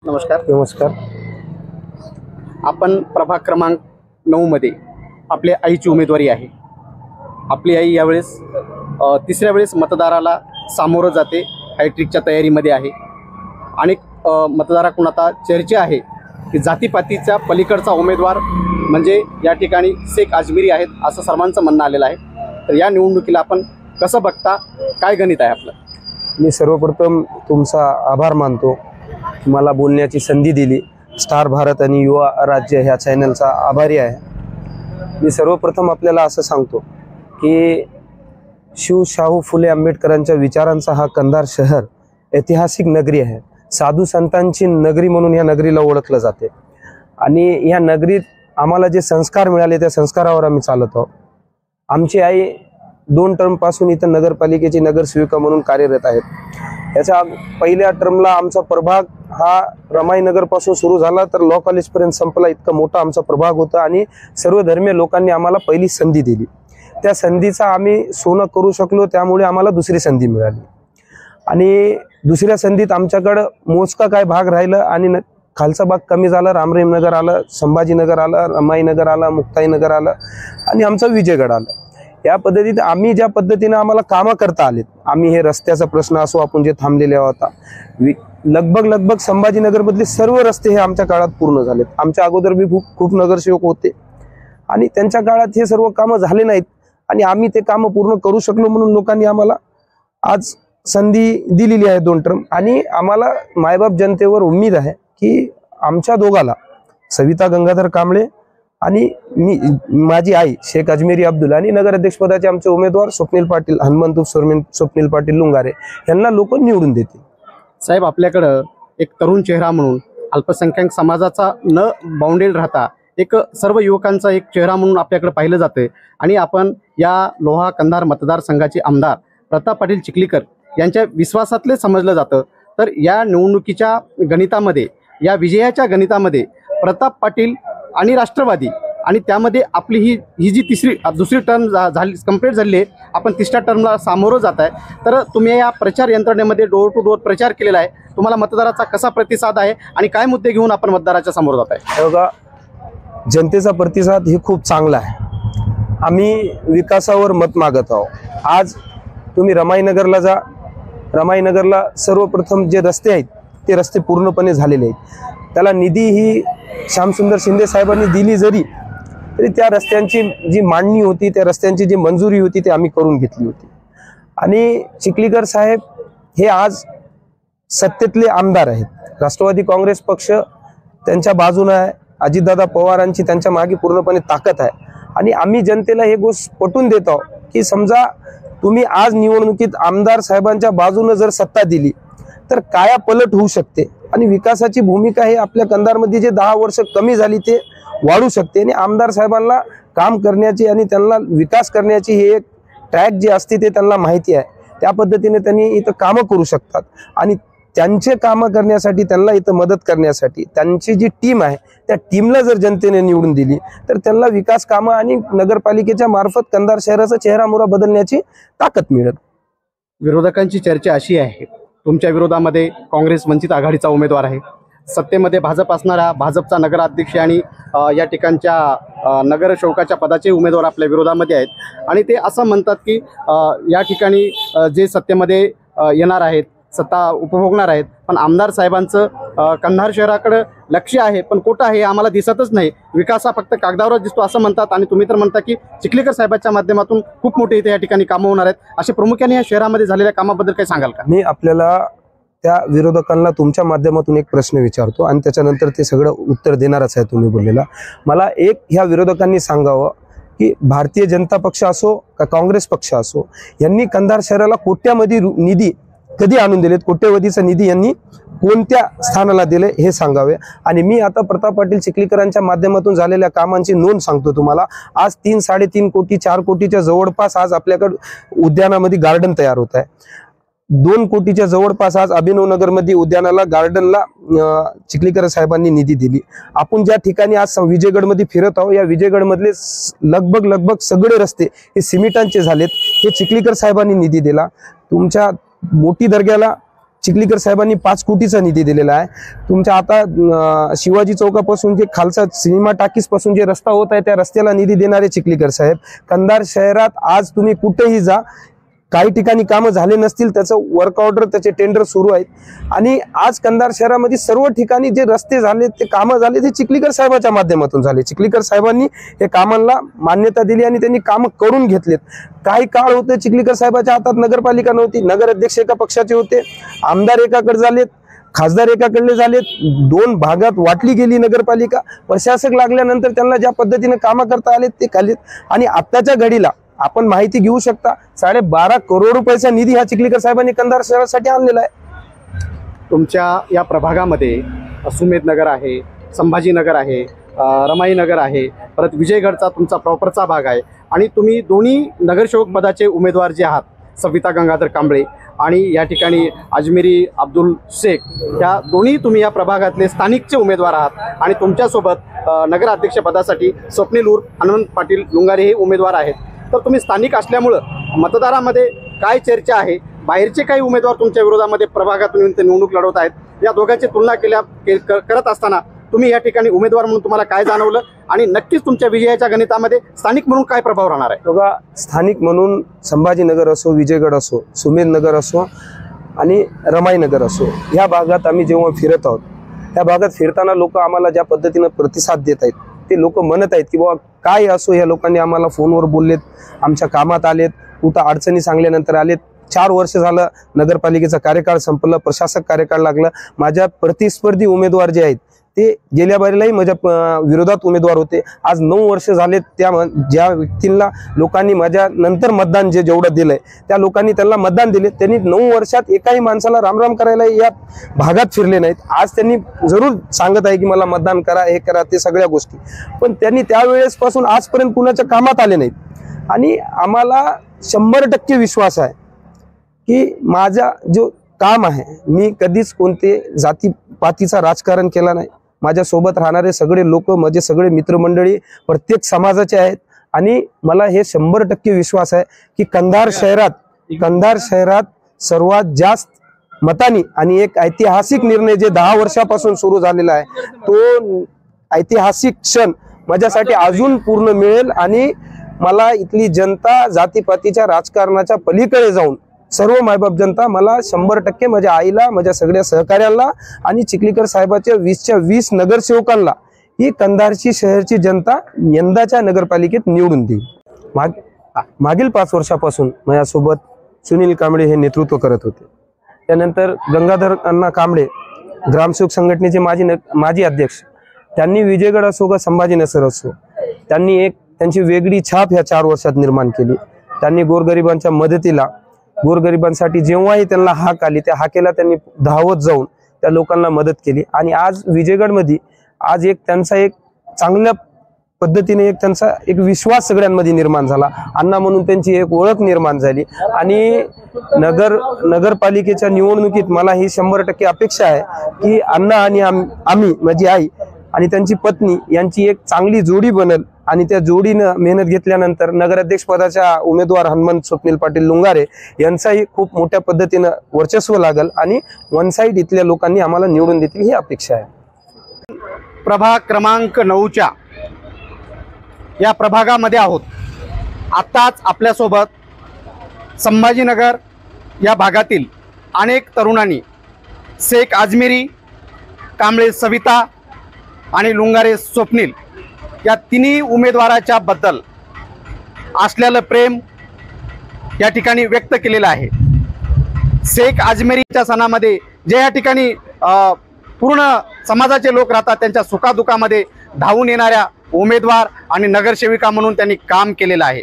नमस्कार. नमस्कार. आपण प्रभाग क्रमांक 9 मध्ये आपल्या आईची उमेदवारी आहे. आपली आई यावेळेस तिसऱ्या वेळेस मतदाराला सामोरं जाते. हॅट्रिकच्या तयारीमध्ये आहे. अनेक मतदाराकडून आता चर्चा आहे की जातीपातीच्या पलीकडचा उमेदवार म्हणजे या ठिकाणी शेख अजमेरी आहेत असं सर्वांचं म्हणणं आलेलं आहे. तर या निवडणुकीला आपण कसं बघता, काय गणित आहे आपलं? मी सर्वप्रथम तुमचा आभार मानतो, मला बोलण्याची संधी दिली. स्टार भारत आणि युवा राज्य ह्या चॅनलचा आभारी आहे. मी सर्वप्रथम आपल्याला असं सांगतो की शाहू फुले आंबेडकरांच्या विचारांचा हा कंधार शहर ऐतिहासिक नगरी आहे. साधू संतांची नगरी म्हणून या नगरीला ओळखलं जाते. आणि या नगरीत आम्हाला जे संस्कार मिळाले त्या संस्कारावर आम्ही चालत आहोत. आमची आई 2 टर्मपासून इथं नगरपालिकेची नगरसेविका म्हणून कार्यरत आहेत. याच्या पहिल्या टर्मला आमचा प्रभाग हा रमाई नगरपासून सुरू झाला तर लॉ कॉलेजपर्यंत संपला. इतका मोठा आमचा प्रभाग होता आणि सर्व धर्मीय लोकांनी आम्हाला पहिली संधी दिली. त्या संधीचा आम्ही सोनं करू शकलो, त्यामुळे आम्हाला दुसरी संधी मिळाली. आणि दुसऱ्या संधीत आमच्याकडं मोजका काय भाग राहिलं आणि खालचा भाग कमी झाला. रामरेमनगर आलं, संभाजीनगर आलं, रमाईनगर आलं, मुक्ताईनगर आलं आणि आमचा विजयगड आला. या पद्धतीत आम्ही ज्या पद्धतीने आम्हाला कामं करता आलेत, आम्ही हे रस्त्याचा प्रश्न असो, आपण जे थांबलेले होता, लगभग संभाजीनगरमधले सर्व रस्ते हे आमच्या काळात पूर्ण झालेत. आमच्या अगोदर बी खूप नगरसेवक होते आणि त्यांच्या काळात हे सर्व कामं झाले नाहीत आणि आम्ही ते कामं पूर्ण करू शकलो म्हणून लोकांनी आम्हाला आज संधी दिलेली आहे 2 टर्म. आणि आम्हाला मायबाप जनतेवर उम्मीद आहे की आमच्या दोघाला, सविता गंगाधर कांबळे आणि माझी आई शेख अजमेरी अब्दुल आणि नगराध्यक्षपदाचे आमचे उमेदवार स्वप्नील पाटील हनुमंतू स्वप्नील पाटील लुंगारे यांना लोक निवडून देतील. साहेब, आपल्याकडं एक तरुण चेहरा म्हणून अल्पसंख्याक समाजाचा न बाउंडेड राहता एक सर्व युवकांचा एक चेहरा म्हणून आपल्याकडे पाहिलं जाते. आणि आपण या लोहा कंधार मतदारसंघाचे आमदार प्रताप पाटील चिखलीकर यांच्या विश्वासातले समजलं जातं. तर या निवडणुकीच्या गणितामध्ये, या विजयाच्या गणितामध्ये प्रताप पाटील आणि राष्ट्रवादी आणि त्यामध्ये आपली ही जी दुसरी टर्म झाली कंप्लीट झाली आहे, आपण तिसऱ्या टर्मला सामोरं जात आहे. तर तुम्ही या प्रचार यंत्रणेमध्ये डोर टू डोर प्रचार केलेला आहे. तुम्हाला मतदाराचा कसा प्रतिसाद आहे आणि काय मुद्दे घेऊन आपण मतदाराच्या समोर जात आहे? बघा, जनतेचा प्रतिसाद हे खूप चांगला आहे. आम्ही विकासावर मत मागत आहोत. आज तुम्ही रमाईनगरला जा. रमाईनगरला सर्वप्रथम जे रस्ते आहेत ते रस्ते पूर्णपणे झालेले आहेत. त्याला निधी ही श्यामसुंदर शिंदे साहेबांनी दिली जरी तरी त्या रस्त्यांची जी मांडणी होती, त्या रस्त्यांची जी मंजुरी होती ती आम्ही करून घेतली होती. आणि चिखलीकर साहेब हे आज सत्तेतले आमदार आहेत. राष्ट्रवादी काँग्रेस पक्ष त्यांच्या बाजूने आहे. अजितदादा पवारांची त्यांच्या मागे पूर्णपणे ताकद आहे. आणि आम्ही जनतेला हे गोष्ट पटवून देत आहोत की समजा तुम्ही आज निवडणुकीत आमदार साहेबांच्या बाजूने जर सत्ता दिली तर काया पलट होऊ शकते. आणि विकासाची भूमिका हे आपल्या कंधारमध्ये जे 10 वर्ष कमी झाली ते वाढू शकते. आणि आमदार साहेबांना काम करण्याची आणि त्यांना विकास करण्याची ही एक ट्रॅक जी असते ते त्यांना माहिती आहे. त्या पद्धतीने त्यांनी इथं कामं करू शकतात. आणि त्यांचे कामं करण्यासाठी, त्यांना इथं मदत करण्यासाठी त्यांची जी टीम आहे त्या टीमला जर जनतेने निवडून दिली तर त्यांना विकास कामं आणि नगरपालिकेच्या मार्फत कंधार शहराचा चेहरामोहरा बदलण्याची ताकद मिळेल. विरोधकांची चर्चा अशी आहे, तुमच्या विरोधामध्ये काँग्रेस वंचित आघाडीचा उमेदवार आहे. सत्तेमध्ये भाजप असणारा भाजपचा नगराध्यक्ष आणि या ठिकाणच्या नगरसेवकाच्या पदाचे उमेदवार आपल्या विरोधामध्ये आहेत. आणि ते असं म्हणतात की या ठिकाणी जे सत्तेमध्ये येणार आहेत, सत्ता उपभोगणार आहेत, पण आमदार साहेबांचं कंधार शहराकडे लक्ष आहे पण कुठं आहे आम्हाला दिसतच नाही. विकास हा फक्त कागदावरच दिसतो असं म्हणतात. आणि तुम्ही तर म्हणता की चिखलीकर साहेबांच्या माध्यमातून खूप मोठे इथे या ठिकाणी कामं होणार आहेत. असे प्रामुख्याने या शहरामध्ये झालेल्या कामाबद्दल काही सांगाल का? मी आपल्याला त्या विरोधकांना तुमच्या माध्यमातून एक प्रश्न विचारतो आणि त्याच्यानंतर ते सगळं उत्तर देणारच आहे तुम्ही बोललेला. मला एक ह्या विरोधकांनी सांगावं की भारतीय जनता पक्ष असो का काँग्रेस पक्ष असो, यांनी कंधार शहराला कोट्यामध्ये निधी कधी आणून दिलेत, कोट्यवधीचा निधी यांनी कोणत्या स्थानाला दिले हे सांगावे. आणि मी आता प्रताप पाटील चिखलीकरांच्या माध्यमातून झालेल्या कामांची नोंद सांगतो तुम्हाला. आज 3-3.5 कोटी 4 कोटीच्या जवळपास आज आपल्याकडे उद्यानामध्ये गार्डन तयार होत आहे. 2 कोटीच्या जवळपास आज अभिनवनगर मध्ये उद्यानाला गार्डनला चिखलीकर साहेबांनी निधी दिली। आपण ज्या ठिकाणी आज विजयगड मध्ये फिरत आहोत, या विजयगड मधले लगभग सगळे रस्ते हे सिमेंटांचे झालेत, हे चिखलीकर साहेबांनी निधी दिला। तुमच्या मोठी दर्ग्याला चिखलीकर साहेबांनी 5 कोटीचा निधी दिलेला आहे। तुमच्या आता शिवाजी चौकापासून जे खालसा सिनेमा टाकीस पासून जे रस्ता होत आहे त्या रस्त्याला निधी देणारे चिखलीकर साहेब। कंधार शहरात आज तुम्ही कुठेही जा, काही ठिकाणी कामं झाले नसतील, त्याचं वर्क ऑर्डर त्याचे टेंडर सुरू आहेत आणि आज कंधार शहरामध्ये सर्व ठिकाणी जे रस्ते झाले ते कामं झाले ते चिखलीकर साहेबाच्या माध्यमातून झाले। चिखलीकर साहेबांनी हे कामांना मान्यता दिली आणि त्यांनी कामं करून घेतलेत। काही काळ होते चिखलीकर साहेबाच्या हातात नगरपालिका नव्हती, नगर अध्यक्ष एका पक्षाचे होते, आमदार एकाकडे झालेत, खासदार एकाकडले झालेत, 2 भागात वाटली गेली नगरपालिका। प्रशासक लागल्यानंतर त्यांना ज्या पद्धतीने कामं करता आलेत ते केलेत आणि आत्ताच्या घडीला आपण माहिती घेऊ शकता 12.5 करोड रुपयाचा निधी हा चिखलीकर साहेबांनी कंधार शहरासाठी आणलेला आहे। तुमच्या या प्रभागामध्ये सुमेध नगर आहे, संभाजीनगर आहे, रमाई नगर आहे, परत विजयगडचा तुमचा प्रॉपरचा भाग आहे आणि तुम्ही दोन्ही नगरसेवक पदाचे उमेदवार जे आहात, सविता गंगाधर कांबळे आणि या ठिकाणी अजमेरी अब्दुल शेख, या दोन्ही तुम्ही या प्रभागातले स्थानिकचे उमेदवार आहात आणि तुमच्यासोबत नगराध्यक्षपदासाठी स्वप्नील उर्फ हनुमंत पाटील लुंगारे हे उमेदवार आहेत। तर तुम्ही स्थानिक असल्यामुळं मतदारामध्ये काय चर्चा आहे, बाहेरचे काही उमेदवार तुमच्या विरोधामध्ये प्रभागातून येऊन ते निवडणूक लढवत आहेत, या दोघांची तुलना करत असताना तुम्ही या ठिकाणी उमेदवार म्हणून तुम्हाला काय जाणवलं आणि नक्कीच तुमच्या विजयाच्या गणितामध्ये स्थानिक म्हणून काय प्रभाव राहणार आहे? बघा, स्थानिक म्हणून संभाजीनगर असो, विजयगड असो, सुमेध नगर असो आणि रमाई नगर असो, या भागात आम्ही जेव्हा फिरत आहोत, या भागात फिरताना लोक आम्हाला ज्या पद्धतीने प्रतिसाद देत आहेत, ते लोक म्हणत आहेत की बाबा काय असो, या लोकांनी आम्हाला फोनवर बोललेत, आमच्या कामात आलेत, कुठं अडचणी सांगल्यानंतर आलेत। 4 वर्ष झालं नगरपालिकेचा कार्यकाळ संपला, प्रशासक कार्यकाळ लागला। माझ्या प्रतिस्पर्धी उमेदवार जे आहेत ते गेल्या बारीलाही माझ्या विरोधात उमेदवार होते। आज 9 वर्ष झाले, त्या ज्या व्यक्तींना लोकांनी माझ्या नंतर मतदान जेवढं दिलंय त्या लोकांनी त्यांना मतदान दिले, त्यांनी 9 वर्षात एकाही माणसाला रामराम करायला या भागात फिरले नाहीत। आज त्यांनी जरूर सांगत आहे की मला मतदान करा, हे करा, ते सगळ्या गोष्टी, पण त्यांनी त्यावेळेस पासून आजपर्यंत कुणाच्या कामात आले नाहीत। आणि आम्हाला 100% विश्वास आहे की माझा जो काम आहे, मी कधीच कोणते जातीपातीचा राजकारण केला नाही। माझ्या सोबत राहणारे सगळे लोक, माझे सगळे मित्रमंडळी प्रत्येक समाजाचे आहेत आणि मला हे 100% विश्वास आहे की कंधार शहरात सर्वात जास्त मतांनी आणि एक ऐतिहासिक निर्णय जे 10 वर्षापासून सुरू झालेला आहे, तो ऐतिहासिक क्षण माझ्यासाठी अजून पूर्ण मिळेल आणि मला इथली जनता जातीपातीच्या राजकारणाच्या पलीकडे जाऊन सर्व मायबाप जनता मला 100% माझ्या आईला, माझ्या सगळ्या सहकार्यांना आणि चिखलीकर साहेबाच्या 20च्या 20 नगरसेवकांना ही कंधारची शहरची जनता यंदाच्या नगरपालिकेत निवडून देईल। मागील 5 वर्षापासून माझ्यासोबत सुनील कांबळे हे नेतृत्व करत होते। त्यानंतर गंगाधर अण्णा कांबळे ग्रामसेवक संघटनेचे माजी अध्यक्ष, त्यांनी विजयगड असो का संभाजीनगर असो, त्यांनी त्यांची वेगळी छाप ह्या 4 वर्षात निर्माण केली। त्यांनी गोरगरिबांच्या मदतीला, गोरगरिबांसाठी जेव्हाही त्यांना हाक आली त्या हाकेला त्यांनी धावत जाऊन त्या लोकांना मदत केली आणि आज विजयगडमध्ये आज त्यांचा चांगल्या पद्धतीने त्यांचा विश्वास सगळ्यांमध्ये निर्माण झाला। अण्णा म्हणून त्यांची ओळख निर्माण झाली आणि नगरपालिकेच्या निवडणुकीत मला ही 100% अपेक्षा आहे की अण्णा आणि आम्ही, माझी आई आणि त्यांची पत्नी यांची चांगली जोडी बनेल आणि त्या जोडीनं मेहनत घेतल्यानंतर नगराध्यक्ष पदाच्या उमेदवार हनुमंत स्वप्नील पाटील लुंगारे यांचाही खूप मोठ्या पद्धतीनं वर्चस्व लागेल आणि वन साइड इथल्या लोकांनी आम्हाला निवडून देतील ही अपेक्षा आहे। प्रभाग क्रमांक 9च्या या प्रभागामध्ये आहोत। आताच आपल्यासोबत संभाजीनगर या भागातील अनेक तरुणांनी शेख अजमेरी, कांबळे सविता आणि लुंगारे स्वप्नील या तिन्ही उमेदवाराच्या बद्दल असलेलं प्रेम या ठिकाणी व्यक्त केलेलं आहे। शेख अजमेरीच्या सणामध्ये जे या ठिकाणी पूर्ण समाजाचे लोक राहतात, त्यांच्या सुखादुखामध्ये धावून येणाऱ्या उमेदवार आणि नगरसेविका म्हणून त्यांनी काम केलेलं आहे।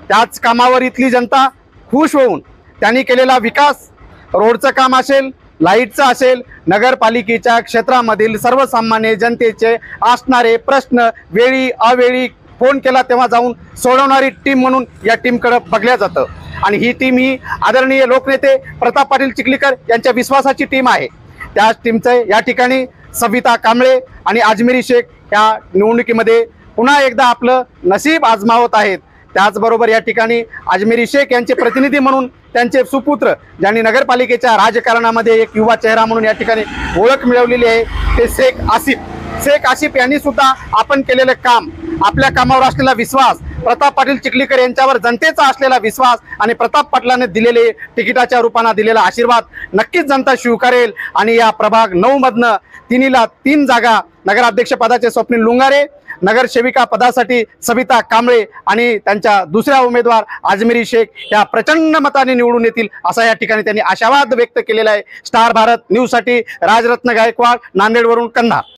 त्याच कामावर इथली जनता खुश होऊन त्यांनी केलेला विकास, रोडचं काम असेल, लाईटचं असेल, नगरपालिकेच्या क्षेत्रामधील सर्वसामान्य जनतेचे असणारे प्रश्न वेळी अवेळी फोन केला तेव्हा जाऊन सोडवणारी टीम म्हणून या टीमकडे बघल्या जातं आणि ही टीम ही आदरणीय लोकनेते प्रताप पाटील चिखलीकर यांच्या विश्वासाची टीम आहे। त्या टीमचे या ठिकाणी सविता कांबळे आणि अजमेरी शेख या निवडणुकीमध्ये पुन्हा एकदा आपलं नशीब आजमावत आहेत। त्याचबरोबर या ठिकाणी अजमेरी शेख यांचे प्रतिनिधी म्हणून त्यांचे सुपुत्र ज्यांनी नगरपालिकेच्या राजकारणामध्ये एक युवा चेहरा म्हणून या ठिकाणी ओळख मिळवलेली आहे ते शेख आसिफ यांनी सुद्धा आपण केलेलं काम, आपल्या कामावर असलेला विश्वास, प्रताप पाटील चिखलीकर यांच्यावर जनतेचा असलेला विश्वास आणि प्रताप पाटलांनी दिलेले तिकिटाच्या रूपाने दिलेला आशीर्वाद नक्कीच जनता स्वीकारेल आणि या प्रभाग 9 मधनं 3 जागा नगराध्यक्ष पदाचे स्वप्नील लुंगारे, नगरसेविका पदासाठी सविता कांबळे आणि त्यांच्या दुसऱ्या उमेदवार अजमेरी शेख या प्रचंड मताने निवडून येतील असा या ठिकाणी त्यांनी आशावाद व्यक्त केलेला आहे। स्टार भारत न्यूज साठी राजरत्न गायकवाड, नांदेडवरून कंधार।